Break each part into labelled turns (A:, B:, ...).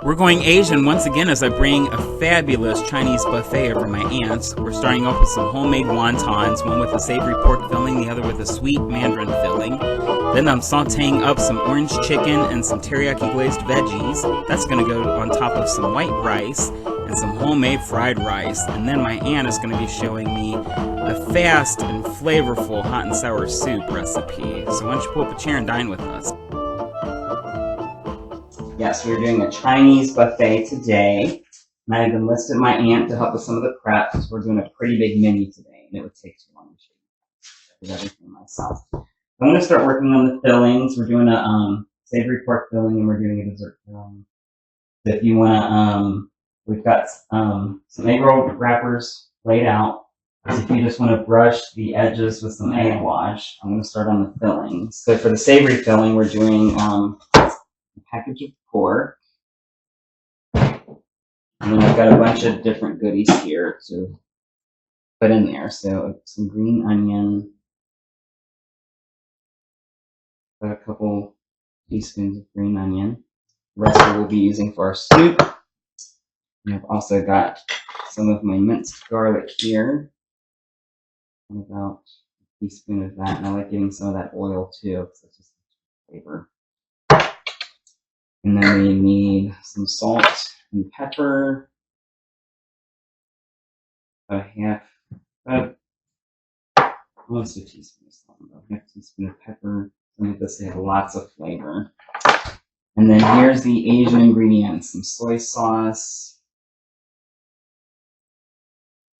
A: We're going Asian once again as I bring a fabulous Chinese buffet over my aunt's. We're starting off with some homemade wontons, one with a savory pork filling, the other with a sweet mandarin filling. Then I'm sauteing up some orange chicken and some teriyaki glazed veggies. That's going to go on top of some white rice and some homemade fried rice. And then my aunt is going to be showing me a fast and flavorful hot and sour soup recipe. So why don't you pull up a chair and dine with us? Yes, we're doing a Chinese buffet today, and I've enlisted my aunt to help with some of the prep because we're doing a pretty big menu today, and it would take too long to do everything myself. I'm going to start working on the fillings. We're doing a savory pork filling, and we're doing a dessert filling. So if you want to, we've got some egg roll wrappers laid out. So if you just want to brush the edges with some egg wash, I'm going to start on the fillings. So for the savory filling, we're doing a package of pork. And then I've got a bunch of different goodies here to put in there. So some green onion, a couple teaspoons of green onion. The rest we'll be using for our soup. And I've also got some of my minced garlic here. And about a teaspoon of that. And I like getting some of that oil too, because it's just flavor. And then we need some salt and pepper. Almost a teaspoon of salt, about half a teaspoon of pepper. To make this have lots of flavor. And then here's the Asian ingredients: some soy sauce.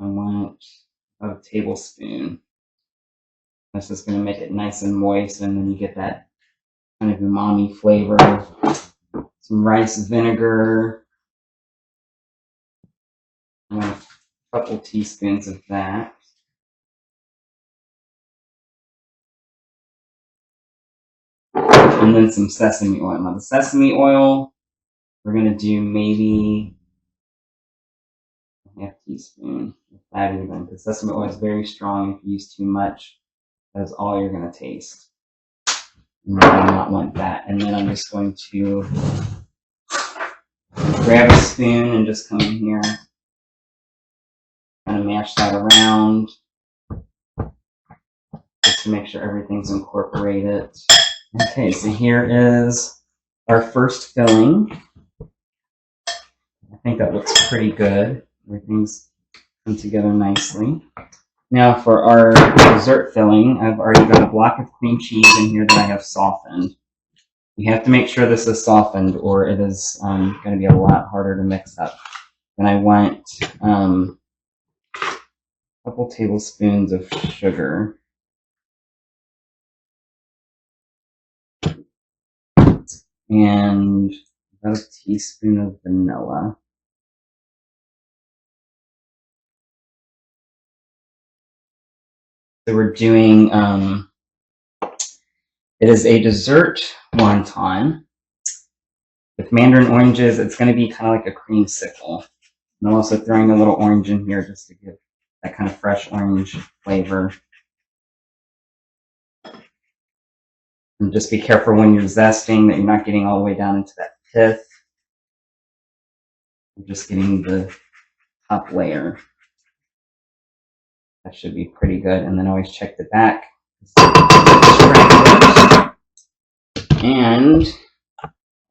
A: I want a tablespoon. That's just going to make it nice and moist, and then you get that kind of umami flavor. Some rice vinegar. I want a couple teaspoons of that. And then some sesame oil. Now the sesame oil, we're going to do maybe a half teaspoon of that even, because sesame oil is very strong. If you use too much, that's all you're going to taste. And I do not want that. And then I'm just going to grab a spoon and just come in here, kind of mash that around, just to make sure everything's incorporated. Okay, so here is our first filling. I think that looks pretty good. Everything's come together nicely. Now for our dessert filling, I've already got a block of cream cheese in here that I have softened. You have to make sure this is softened or it is going to be a lot harder to mix up. And I want a couple tablespoons of sugar. And about a teaspoon of vanilla. So we're doing, it is a dessert wonton with mandarin oranges. It's going to be kind of like a creamsicle. And I'm also throwing a little orange in here just to give that kind of fresh orange flavor. And just be careful when you're zesting that you're not getting all the way down into that pith. You're just getting the top layer. That should be pretty good. And then always check the back. And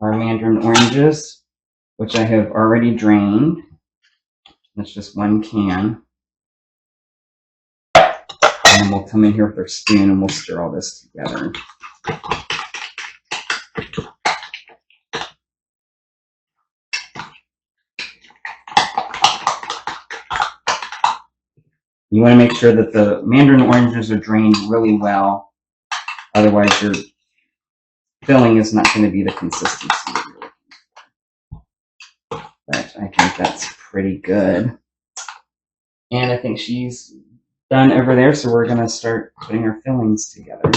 A: our mandarin oranges, which I have already drained. That's just one can. And we'll come in here with our spoon and we'll stir all this together. You want to make sure that the mandarin oranges are drained really well. Otherwise, your filling is not going to be the consistency that you're looking for. But I think that's pretty good. And I think she's done over there, so we're going to start putting our fillings together.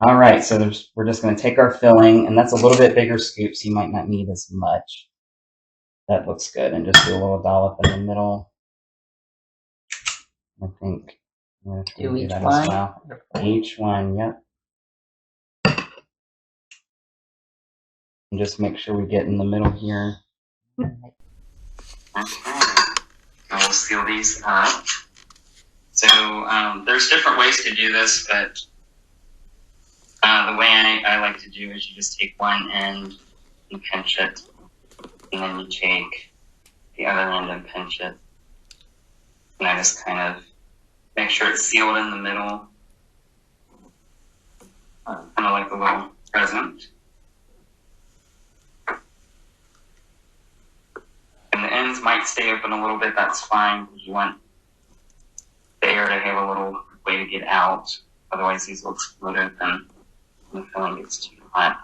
A: All right, so we're just going to take our filling, and that's a little bit bigger scoop, so you might not need as much. That looks good, and just do a little dollop in the middle. I think I'm going to do that as well. Each one, yep. And just make sure we get in the middle here. Okay, we'll seal these up. So there's different ways to do this, but the way I like to do is you just take one end and pinch it, and then you take the other end and pinch it. And I just kind of make sure it's sealed in the middle, kind of like a little present. And the ends might stay open a little bit, that's fine, because you want the air to have a little way to get out. Otherwise these will explode open when the filling gets too hot.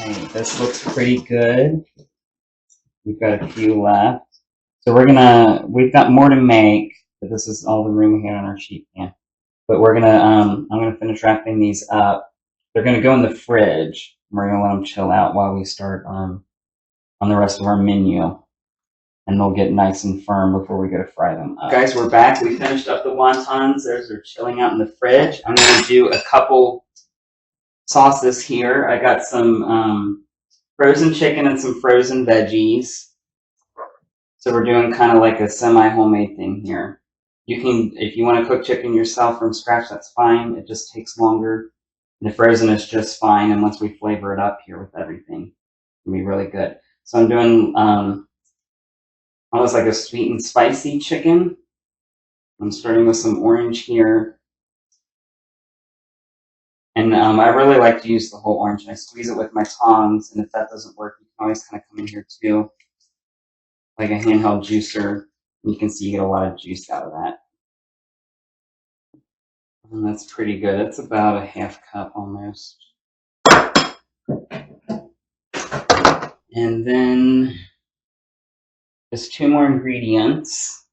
A: Right, this looks pretty good. We've got a few left. So we've got more to make, but this is all the room we had on our sheet pan. But I'm gonna finish wrapping these up. They're gonna go in the fridge. We're gonna let them chill out while we start on the rest of our menu. And they'll get nice and firm before we go to fry them up. Guys, we're back. We finished up the wontons. They're chilling out in the fridge. I'm gonna do a couple sauces here. I got some frozen chicken and some frozen veggies. So we're doing kind of like a semi-homemade thing here. You can, if you want to cook chicken yourself from scratch, that's fine. It just takes longer. And the frozen is just fine. And once we flavor it up here with everything, it'll be really good. So I'm doing almost like a sweet and spicy chicken. I'm starting with some orange here. And I really like to use the whole orange. And I squeeze it with my tongs. And if that doesn't work, you can always kind of come in here too, like a handheld juicer. And you can see you get a lot of juice out of that. And that's pretty good. It's about a half cup almost. And then just two more ingredients.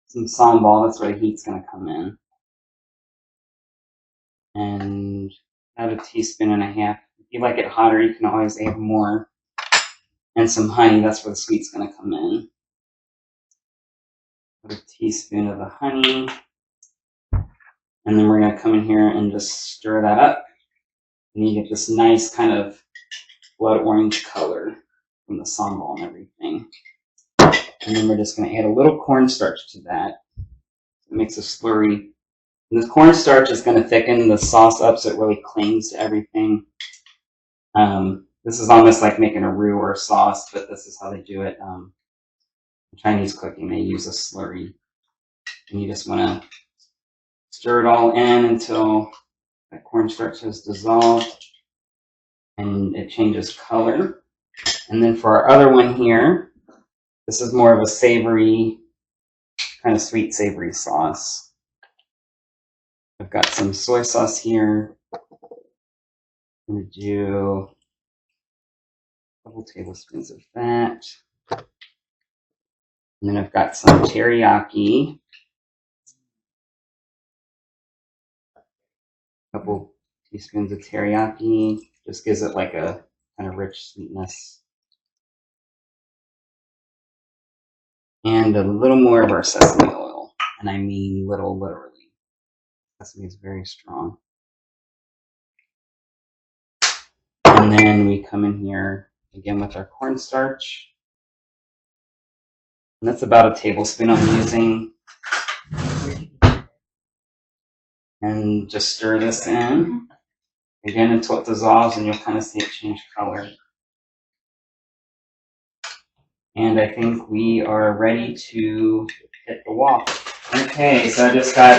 A: Some sambal, that's where the heat's going to come in. And about a teaspoon and a half. If you like it hotter, you can always add more. And some honey, that's where the sweet's going to come in. About a teaspoon of the honey. And then we're going to come in here and just stir that up. And you get this nice kind of blood orange color from the sambal and everything. And then we're just going to add a little cornstarch to that. It makes a slurry. And the cornstarch is going to thicken the sauce up so it really clings to everything. This is almost like making a roux or a sauce, but this is how they do it. In Chinese cooking, they use a slurry. And you just want to stir it all in until that cornstarch has dissolved and it changes color. And then for our other one here, this is more of a savory, kind of sweet savory sauce. I've got some soy sauce here. I'm going to do a couple tablespoons of that. And then I've got some teriyaki. A couple teaspoons of teriyaki. Just gives it like a kind of rich sweetness. And a little more of our sesame oil. And I mean little, literally. Sesame is very strong. And then we come in here again with our cornstarch. And that's about a tablespoon I'm using. And just stir this in again until it dissolves, and you'll kind of see it change color. And I think we are ready to hit the wok. Okay, so I just got,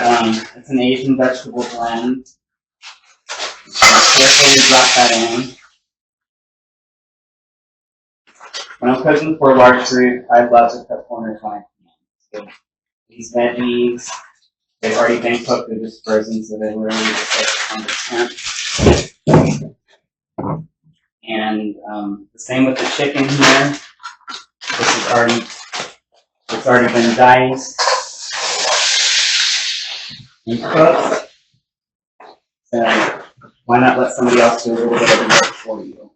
A: it's an Asian vegetable blend. So carefully drop that in. When I'm cooking for a large group, I love to cut corners when I can. So these veggies, they've already been cooked, they're just frozen, so they were only just like 100%. And the same with the chicken here. This is it's already been diced and cooked. So Why not let somebody else do a little bit of the work for you?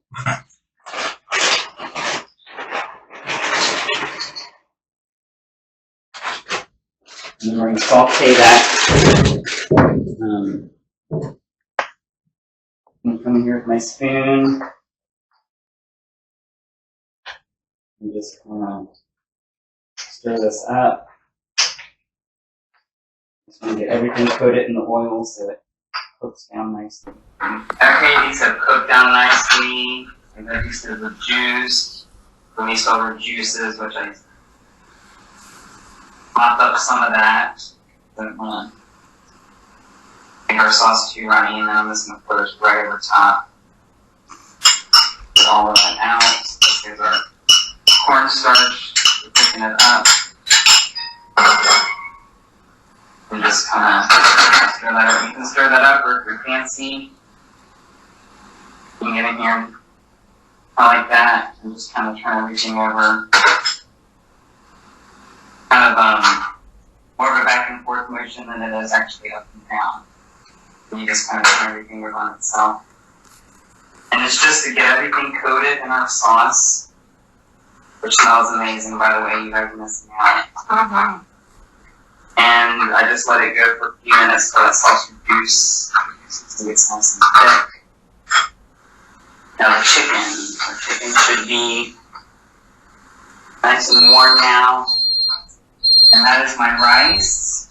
A: And then we're going to saute that. I'm coming here with my spoon. And just kind of stir this up. Just want to get everything coated in the oil so it cooks down nicely. Okay, these have cooked down nicely. And then these are the juice. Released all the juices, which I mopped up some of that. Don't want to make our sauce too runny, and then I'm just going to put it right over top. Get all of that out. So here's our cornstarch. We're picking it up. And just kind of stir that up. You can stir that up, or if you're fancy, you can get in here like that, and just kind of turn everything over. Kind of more of a back and forth motion than it is actually up and down. And you just kind of turn everything over on itself. And it's just to get everything coated in our sauce, which smells amazing, by the way. You guys are missing out. And I just let it go for a few minutes so that sauce reduce so it gets nice and thick. Now the chicken should be nice and warm now. And that is my rice.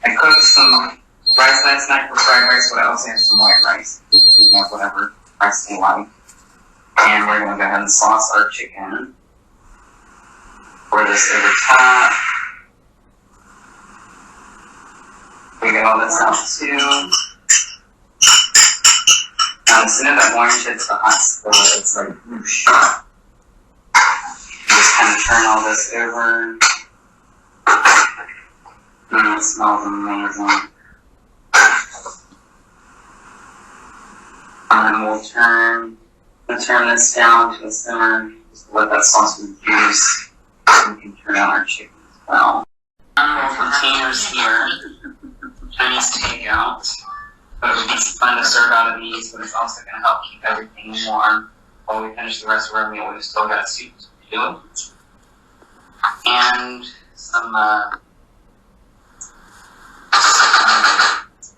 A: I cooked some rice last night for fried rice, but I also have some white rice. You can have whatever rice you like. And we're going to go ahead and sauce our chicken. Pour this over top. We get all this out too. Now instead of that orange, it's the hot skillet. It's like whoosh. Just kind of turn all this over. It smells amazing. And then we'll turn this down to a simmer. Just let that sauce reduce. And we can turn out our chicken as well. More containers here. Chinese takeout. But it would be fun to serve out of these, but it's also going to help keep everything warm while we finish the rest of our meal. We've still got soup to do. And some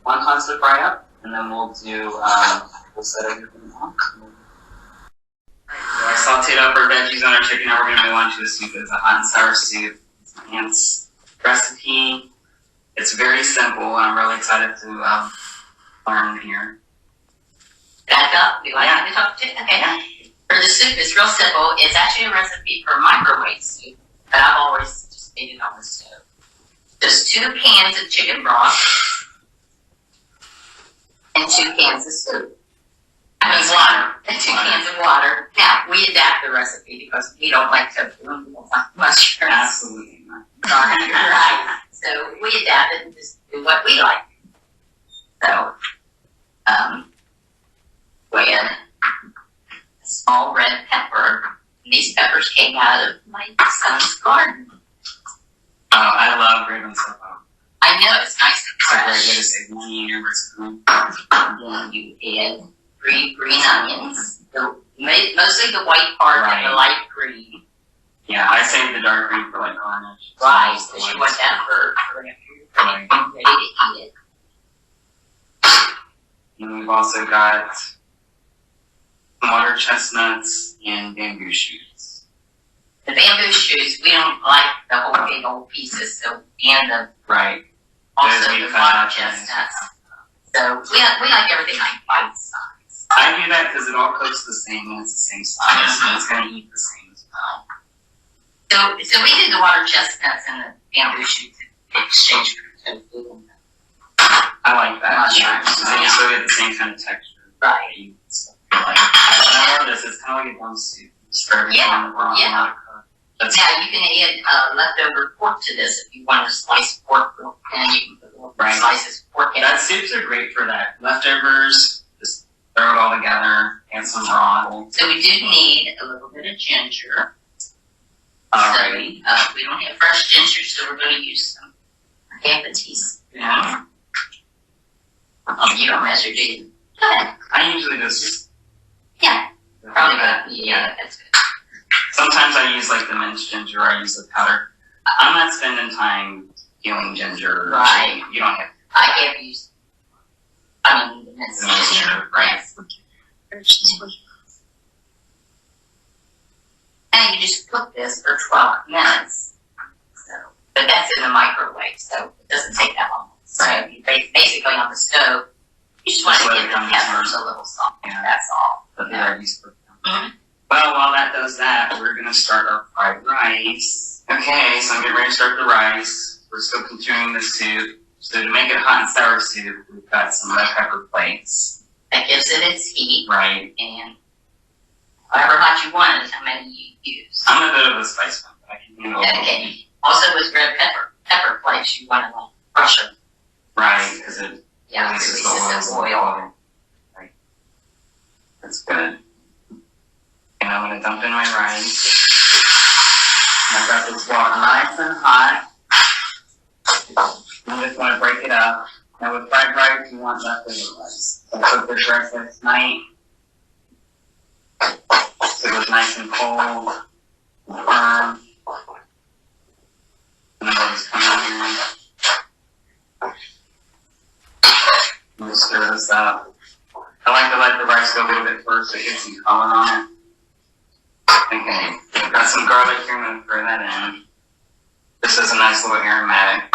A: wontons to fry up, and then we'll set everything up. So I sauteed up our veggies on our chicken. Now we're going to move on to the soup. It's a hot and sour soup. It's an aunt's recipe. It's very simple, and I'm really excited to learn here.
B: Back up. We like to talk to. Okay.
A: Yeah.
B: For the soup, it's real simple. It's actually a recipe for microwave soup, but I've always just made it on the stove. Just 2 cans of chicken broth and 2 cans of soup. Water. And 2 cans of water. Now, we adapt the recipe because we don't like tofu and we don't like mushrooms.
A: Absolutely not.
B: Right. So we adapt it and just do what we like. So, we had a small red pepper. These peppers came out of my son's garden.
A: Oh, I love Raven's pepper.
B: I know, it's nice and
A: It's a great
B: fresh.
A: way to save money in your recipe.
B: Then you add 3 green onions, mostly the white part and the light green.
A: Yeah, I saved the dark green for like garnish.
B: Right, because you want that for
A: Right.
B: ready to eat it.
A: And we've also got some water chestnuts and bamboo shoots.
B: The bamboo shoots, we don't like the whole big old pieces, so and the
A: Right.
B: also
A: Those we
B: the
A: cut
B: water
A: out
B: chestnuts. So we like everything like bite size.
A: I do that because it all cooks the same and it's the same size, so it's going to eat the same as well.
B: So we do the water chestnuts and the bamboo shoots in exchange for tofu.
A: I like that.
B: Mushrooms.
A: So you still get the same kind of texture.
B: Right.
A: So I like it. I love this. It's kind of like a dumb soup. Stir it on the broth.
B: Yeah.
A: That's
B: Now you can add leftover pork to this if you want to slice pork, and you can put little slices of pork in
A: That
B: it.
A: soups are great for that. Leftovers, just throw it all together, add some broth.
B: So we do need a little bit of ginger.
A: Alrighty.
B: So we don't have fresh ginger, so we're going to use some half a teaspoon. You don't measure, do you? Go ahead.
A: I usually just...
B: Yeah. Probably good. Yeah, that's good.
A: Sometimes I use like the minced ginger, or I use the powder. I'm not spending time peeling ginger.
B: Right.
A: You don't have to.
B: I have used, the minced ginger, right? And you just cook this for 12 minutes. So, but that's in the microwave, so it doesn't take that long. So you basically on the stove, you just want to get the peppers a little soft. Yeah. That's all.
A: But the veggies cook them. Well, while that does that, we're going to start our fried rice. Okay, so I'm getting ready to start the rice. We're still continuing the soup. So to make it hot and sour soup, we've got some red pepper plates.
B: That gives it its heat.
A: Right.
B: And however hot you want it is how many you use.
A: I'm a bit of a spice one, but I can handle it.
B: Okay. Also with red pepper plates, you want to like brush them.
A: Right, because it
B: releases the oil.
A: Right. That's good. And I'm going to dump in my rice. And I've got this water nice and hot. I'm just going to break it up. Now with fried rice, you want leftover rice. So I cook this rice last night. So it was nice and cold and firm. And then I'll just come in here. We'll stir this up. I like to let the rice go a little bit first so it gets some color on it. Okay, I've got some garlic here. I'm going to throw that in. This is a nice little aromatic.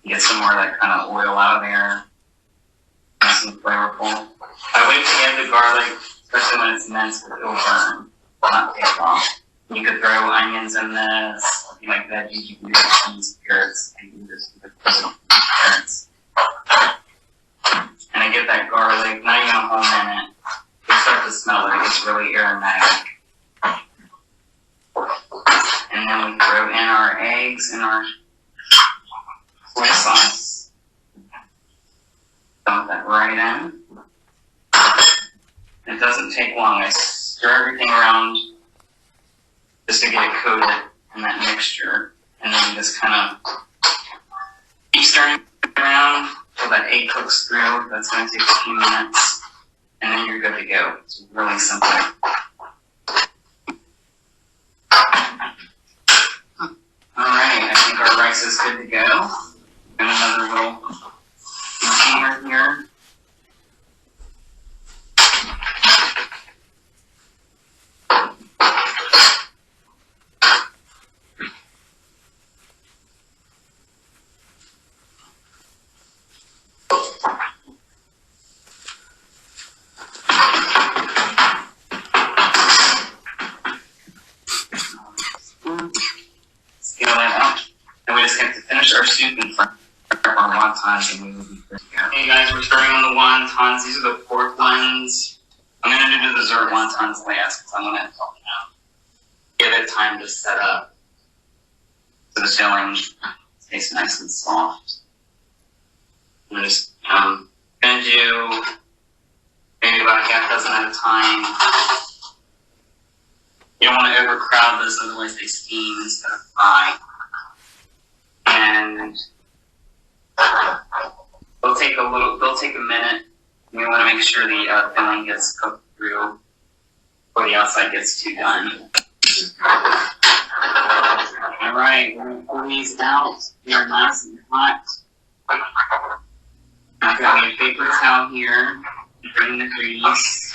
A: Get some more of that kind of oil out of there. Nice and flavorful. I wait to add the garlic, especially when it's minced, because it'll burn. Will not take long. You could throw onions in this. If you like veggies, you can do cheese, carrots, and you can just do carrots. And I get that garlic, not even a whole minute. You start to smell it. It gets really aromatic. And then we throw in our eggs and our soy sauce. Dump that right in. It doesn't take long. I stir everything around just to get it coated in that mixture. And then you just kind of keep stirring around until that egg cooks through. That's going to take a few minutes. And then you're good to go. It's really simple. Alright, I think our rice is good to go. Got another little container here. And we just have to finish our soup and fry our wontons, and we will be good to go. Hey guys, we're starting on the wontons. These are the pork ones. I'm going to do the dessert wontons last because I'm going to give it time to set up so the filling stays nice and soft. I'm just going to do maybe about a half dozen at a time. You don't want to overcrowd this, otherwise they steam instead of fry. And they'll take a minute. We want to make sure the filling gets cooked through before the outside gets too done. Alright, we're going to pull these out. They are nice and hot. I've got a paper towel here. Bring the grease.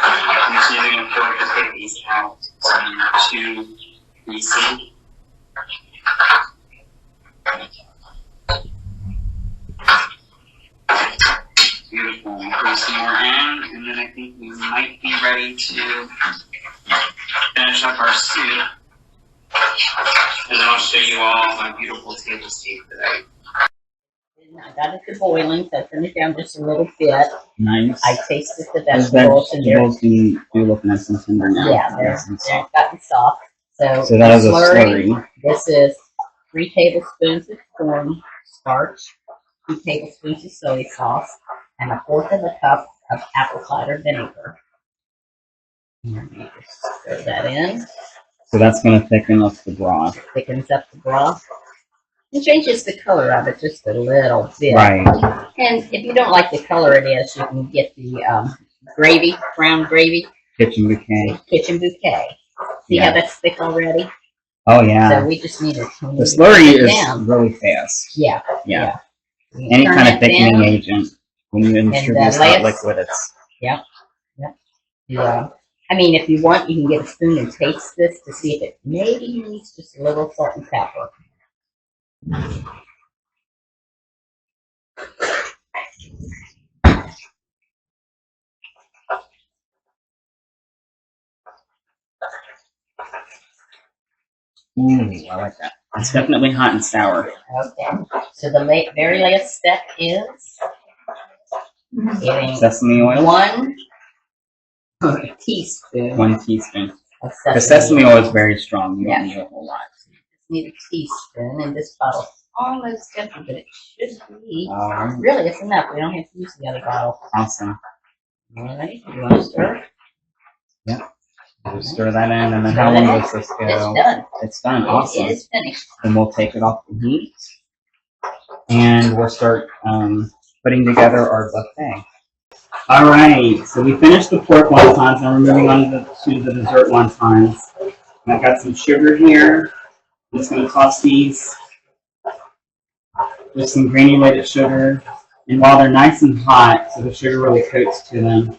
A: I'm just using a fork to take these out so they're not too greasy. Beautiful. We'll throw some more in, and then I think we might be ready to finish up our soup. And then I'll show you all my beautiful table soup today.
C: I got it to boiling, so I turned it down just a little bit.
A: Nice.
C: I tasted the vegetables, and they're,
A: do look nice and tender now.
C: yeah, they're gotten soft.
A: So that is a slurry.
C: This is 3 tablespoons of corn starch, 2 tablespoons of soy sauce, and 1/4 of a cup of apple cider vinegar. Let me just throw that in.
A: So that's going to thicken up the broth.
C: Thickens up the broth. It changes the color of it just a little bit.
A: Right.
C: And if you don't like the color it is, you can get the gravy, brown gravy,
A: Kitchen bouquet.
C: kitchen bouquet. See
A: Yeah.
C: how that's thick already?
A: Oh yeah.
C: So we just need to
A: The slurry is
C: down.
A: really fast.
C: Yeah.
A: Yeah.
C: You
A: Any
C: turn
A: kind of
C: it
A: thickening
C: down,
A: agent when you introduce
C: lay
A: hot
C: it-
A: liquid, it's
C: Yeah. I mean, if you want, you can get a spoon and taste this to see if it maybe needs just a little salt and pepper.
A: I like that. It's definitely hot and sour.
C: Okay. So the very last step is getting
A: Sesame oil.
C: 1 teaspoon
A: 1 teaspoon.
C: of
A: The
C: sesame
A: sesame oil is very strong. You don't
C: Yeah.
A: need a whole lot.
C: Just need a teaspoon, and this bottle's almost empty, but it should be.
A: Alright.
C: Really, it's enough. We don't have to use the other bottle.
A: Awesome.
C: All right. You want to stir?
A: We'll stir that in, and then
C: Stir
A: how
C: that
A: long
C: in.
A: does this go?
C: It's done.
A: It's done. Awesome.
C: It is finished.
A: And we'll take it off the heat, and we'll start putting together our buffet. All right, so we finished the pork wontons, and we're moving on to the dessert wontons. And I've got some sugar here. I'm just going to toss these with some granulated sugar. And while they're nice and hot, so the sugar really coats to them,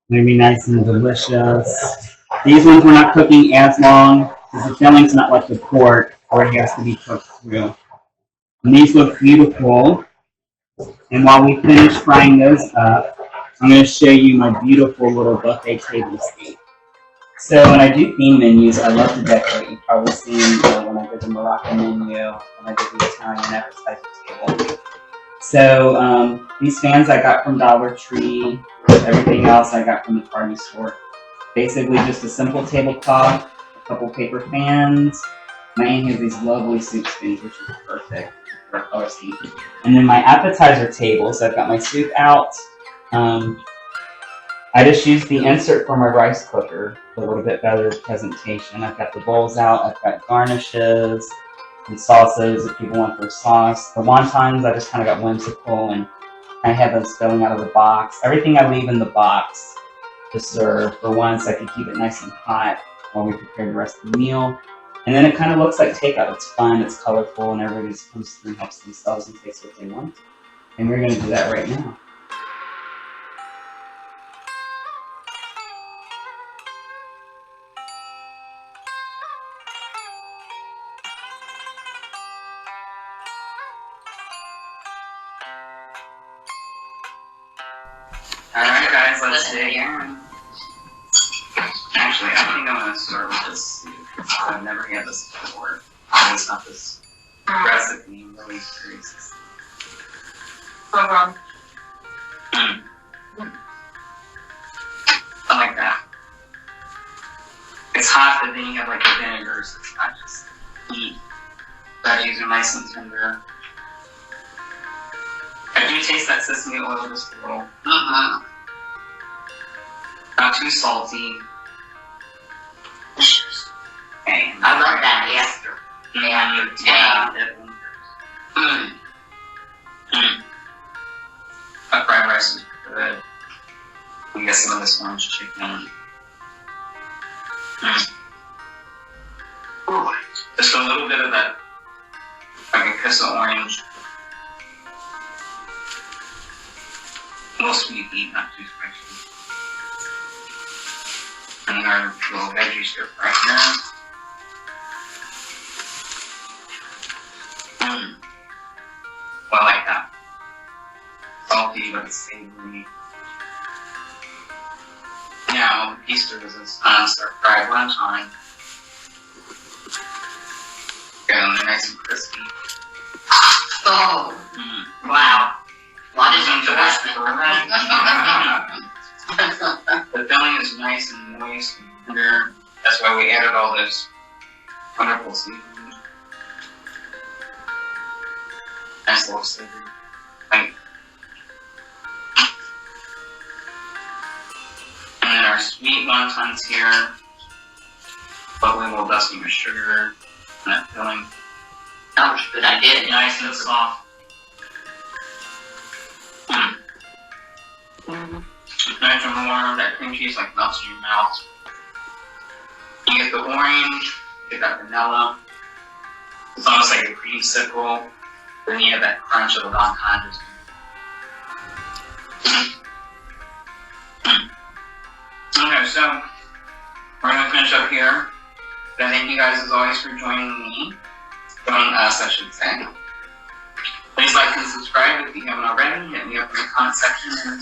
A: they're going to be nice and delicious. These ones we're not cooking as long, because the filling's not like the pork, where it has to be cooked through. And these look beautiful. And while we finish frying those up, I'm going to show you my beautiful little buffet table scape. So when I do theme menus, I love to decorate. You've probably seen when I did the Moroccan menu, when I did the Italian appetizer table. So these fans I got from Dollar Tree. Everything else I got from the party store. Basically just a simple tablecloth, a couple paper fans. My aunt has these lovely soup spoons, which is perfect for a color scheme. And then my appetizer table, so I've got my soup out. I just used the insert for my rice cooker for a little bit better presentation. I've got the bowls out, I've got garnishes and sauces if people want their sauce. The wontons, I just kind of got whimsical and I have them spilling out of the box. Everything I leave in the box to serve for once I can keep it nice and hot while we prepare the rest of the meal. And then it kind of looks like takeout. It's fun, it's colorful, and everybody just comes through and helps themselves and takes what they want. And we're going to do that right now. Alright guys, let's dig in. Actually, I think I'm going to start with this soup. I've never had this before. It's not this recipe, I'm really curious. I like that. It's hot, but then you have like the vinegar, so it's not just heat. Veggies are nice and tender. I do taste that sesame oil just a little. Not too salty. Okay,
B: I love that, yes.
A: Yeah. That fried rice is good. We got some of this orange chicken. Ooh, just a little bit of that, like a kiss of orange. A little sweet heat, not too spicy. And then our little veggie strip right here. Well, I like that. Salty, but it's savory. Now, Easter is this stir fried wonton. Get them nice and crispy.
B: Oh, wow. What is
A: Into that
B: enjoyment?
A: The filling is nice and moist and tender. That's why we added all those wonderful seasonings. Nice little savory. And then our sweet wontons here. But we will dust them with sugar and that filling.
B: Oh, But I did nice and soft. Nice and warm. That cream cheese like melts in your mouth. You get the orange, you get that vanilla. It's almost like a creamsicle. Then you have that crunch of the wontons. Okay, so we're gonna finish up here. But thank you guys as always for joining us, I should say. Please like and subscribe if you haven't already. Hit me up in the comment section and